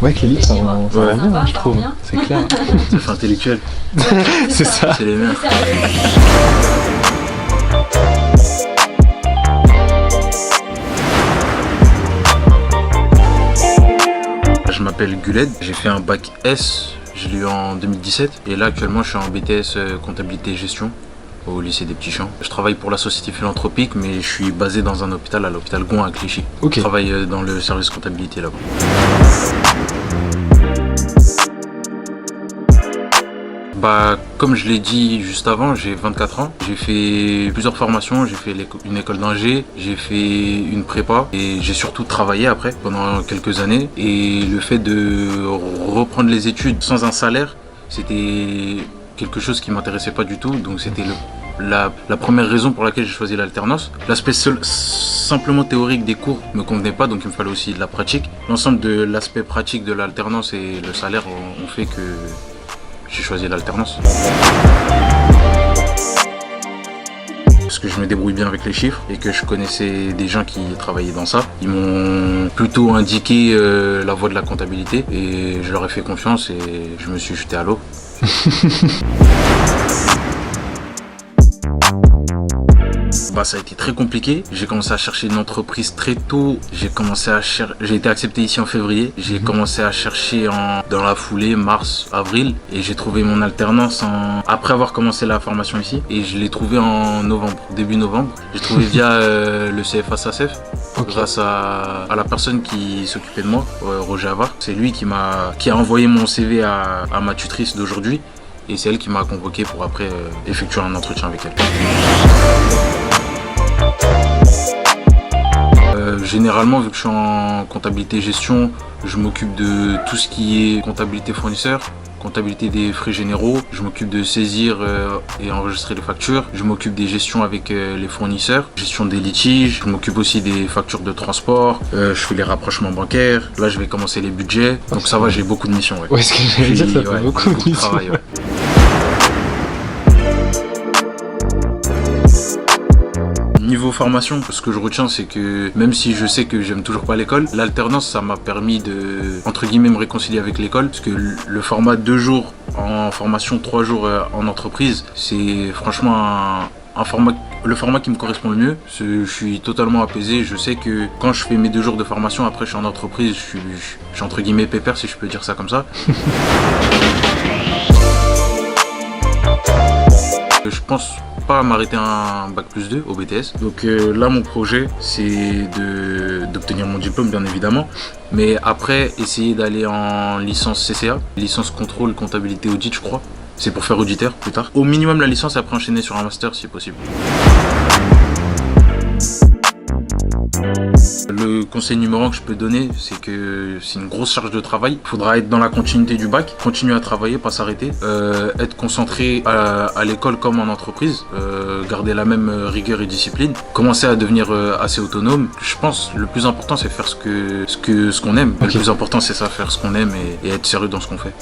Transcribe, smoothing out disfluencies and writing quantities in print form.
Ouais, que les livres, ça rend bien, je trouve. C'est clair. Ça fait intellectuel. C'est ça. C'est les miens. Je m'appelle Guled, j'ai fait un bac S, je l'ai eu en 2017 et là actuellement je suis en BTS comptabilité et gestion au lycée des Petits Champs. Je travaille pour la société philanthropique mais je suis basé dans un hôpital, à l'hôpital Gouin à Clichy. Ok. Je travaille dans le service comptabilité là-bas. Bah, comme je l'ai dit juste avant, j'ai 24 ans. J'ai fait plusieurs formations, j'ai fait une école d'ingé, j'ai fait une prépa et j'ai surtout travaillé après pendant quelques années. Et le fait de reprendre les études sans un salaire, c'était quelque chose qui m'intéressait pas du tout. Donc c'était la première raison pour laquelle j'ai choisi l'alternance. L'aspect simplement théorique des cours me convenait pas, donc il me fallait aussi de la pratique. L'ensemble de l'aspect pratique de l'alternance et le salaire ont fait que j'ai choisi l'alternance. Parce que je me débrouille bien avec les chiffres et que je connaissais des gens qui travaillaient dans ça. Ils m'ont plutôt indiqué la voie de la comptabilité et je leur ai fait confiance et je me suis jeté à l'eau. Bah, ça a été très compliqué. J'ai commencé à chercher une entreprise très tôt. J'ai été accepté ici en février. J'ai commencé à chercher dans la foulée, mars, avril. Et j'ai trouvé mon alternance après avoir commencé la formation ici. Et je l'ai trouvé en novembre, début novembre. J'ai trouvé via le CFA SACEF. Okay. Grâce à la personne qui s'occupait de moi, Roger Havard. C'est lui qui a envoyé mon CV à ma tutrice d'aujourd'hui. Et c'est elle qui m'a convoqué pour après effectuer un entretien avec elle. Généralement, vu que je suis en comptabilité gestion, je m'occupe de tout ce qui est comptabilité fournisseur, comptabilité des frais généraux, je m'occupe de saisir et enregistrer les factures, je m'occupe des gestions avec les fournisseurs, gestion des litiges, je m'occupe aussi des factures de transport, je fais les rapprochements bancaires, là je vais commencer les budgets, donc ça va, j'ai beaucoup de missions. Ouais, ce que j'allais dire, ça fait beaucoup de travail. Ouais. Niveau formation, ce que je retiens, c'est que même si je sais que j'aime toujours pas l'école, l'alternance, ça m'a permis de, entre guillemets, me réconcilier avec l'école. Parce que le format 2 jours en formation, 3 jours en entreprise, c'est franchement le format qui me correspond le mieux. Je suis totalement apaisé. Je sais que quand je fais mes 2 jours de formation, après je suis en entreprise, je suis entre guillemets pépère, si je peux dire ça comme ça. Je pense pas m'arrêter à un bac+2 au BTS. Donc là, mon projet, c'est d'obtenir mon diplôme, bien évidemment. Mais après, essayer d'aller en licence CCA, licence contrôle, comptabilité, audit, je crois. C'est pour faire auditeur plus tard. Au minimum la licence, après enchaîner sur un master si possible. Le conseil numéro 1 que je peux donner, c'est que c'est une grosse charge de travail. Il faudra être dans la continuité du bac, continuer à travailler, pas s'arrêter, être concentré à l'école comme en entreprise, garder la même rigueur et discipline, commencer à devenir assez autonome. Je pense le plus important c'est faire ce qu'on aime. Okay. Le plus important c'est ça, faire ce qu'on aime et être sérieux dans ce qu'on fait.